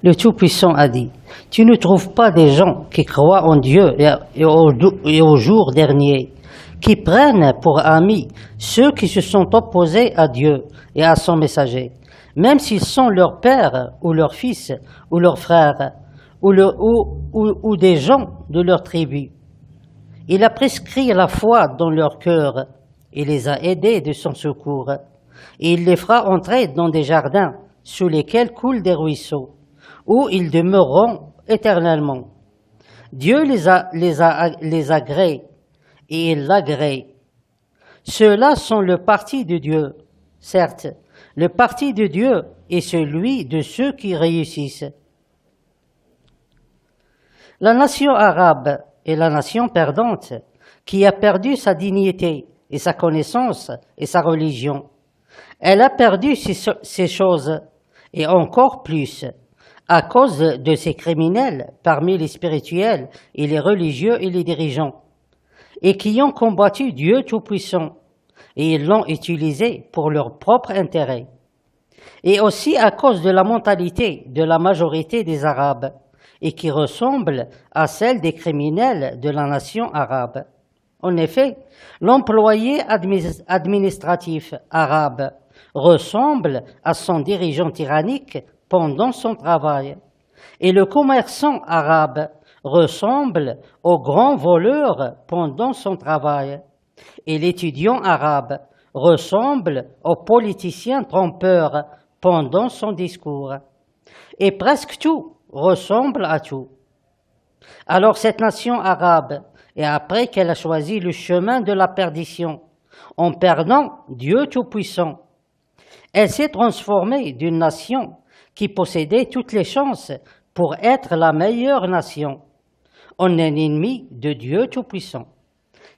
Le Tout-Puissant a dit, « Tu ne trouves pas des gens qui croient en Dieu et au jour dernier, qui prennent pour amis ceux qui se sont opposés à Dieu et à son messager, même s'ils sont leur père ou leur fils ou leur frère ou des gens de leur tribu. Il a prescrit la foi dans leur cœur et les a aidés de son secours, et il les fera entrer dans des jardins sous lesquels coulent des ruisseaux, où ils demeureront éternellement. Dieu les agrée et il l'agrée. Ceux-là sont le parti de Dieu. Certes, le parti de Dieu est celui de ceux qui réussissent. La nation arabe est la nation perdante qui a perdu sa dignité et sa connaissance et sa religion. Elle a perdu ces choses et encore plus à cause de ces criminels parmi les spirituels et les religieux et les dirigeants, et qui ont combattu Dieu Tout-Puissant, et ils l'ont utilisé pour leur propre intérêt. Et aussi à cause de la mentalité de la majorité des Arabes, et qui ressemble à celle des criminels de la nation arabe. En effet, l'employé administratif arabe ressemble à son dirigeant tyrannique pendant son travail, et le commerçant arabe ressemble au grand voleur pendant son travail, et l'étudiant arabe ressemble au politicien trompeur pendant son discours, et presque tout ressemble à tout. Alors cette nation arabe, et après qu'elle a choisi le chemin de la perdition, en perdant Dieu Tout-Puissant, elle s'est transformée d'une nation qui possédait toutes les chances pour être la meilleure nation, en un ennemi de Dieu Tout-Puissant,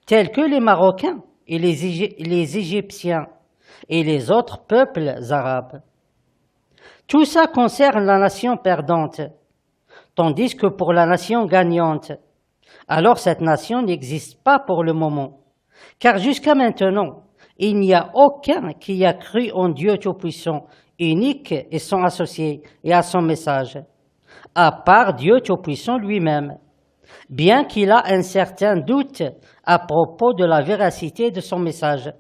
tels que les Marocains et les Égyptiens et les autres peuples arabes. Tout ça concerne la nation perdante, tandis que pour la nation gagnante, alors cette nation n'existe pas pour le moment, car jusqu'à maintenant, il n'y a aucun qui a cru en Dieu Tout-Puissant, unique et son associé et à son message, à part Dieu Tout-Puissant lui-même, bien qu'il a un certain doute à propos de la véracité de son message,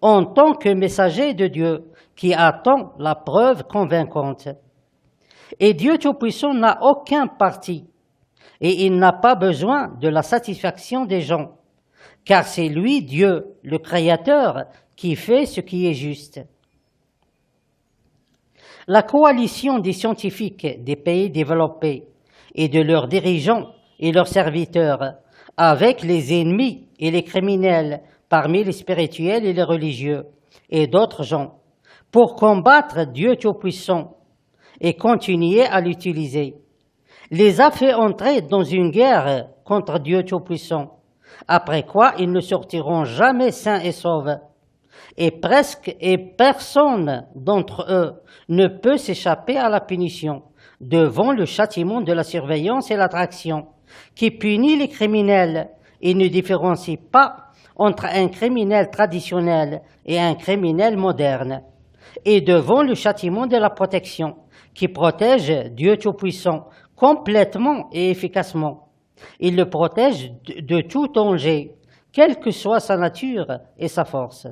en tant que messager de Dieu qui attend la preuve convaincante. Et Dieu Tout-Puissant n'a aucun parti, et il n'a pas besoin de la satisfaction des gens, car c'est lui, Dieu, le Créateur, qui fait ce qui est juste. La coalition des scientifiques des pays développés et de leurs dirigeants et leurs serviteurs, avec les ennemis et les criminels parmi les spirituels et les religieux et d'autres gens, pour combattre Dieu Tout-Puissant et continuer à l'utiliser, les a fait entrer dans une guerre contre Dieu Tout-Puissant, après quoi ils ne sortiront jamais sains et saufs. Et personne d'entre eux ne peut s'échapper à la punition devant le châtiment de la surveillance et l'attraction, qui punit les criminels et ne différencie pas entre un criminel traditionnel et un criminel moderne, et devant le châtiment de la protection, qui protège Dieu Tout-Puissant complètement et efficacement. Il le protège de tout danger, quelle que soit sa nature et sa force.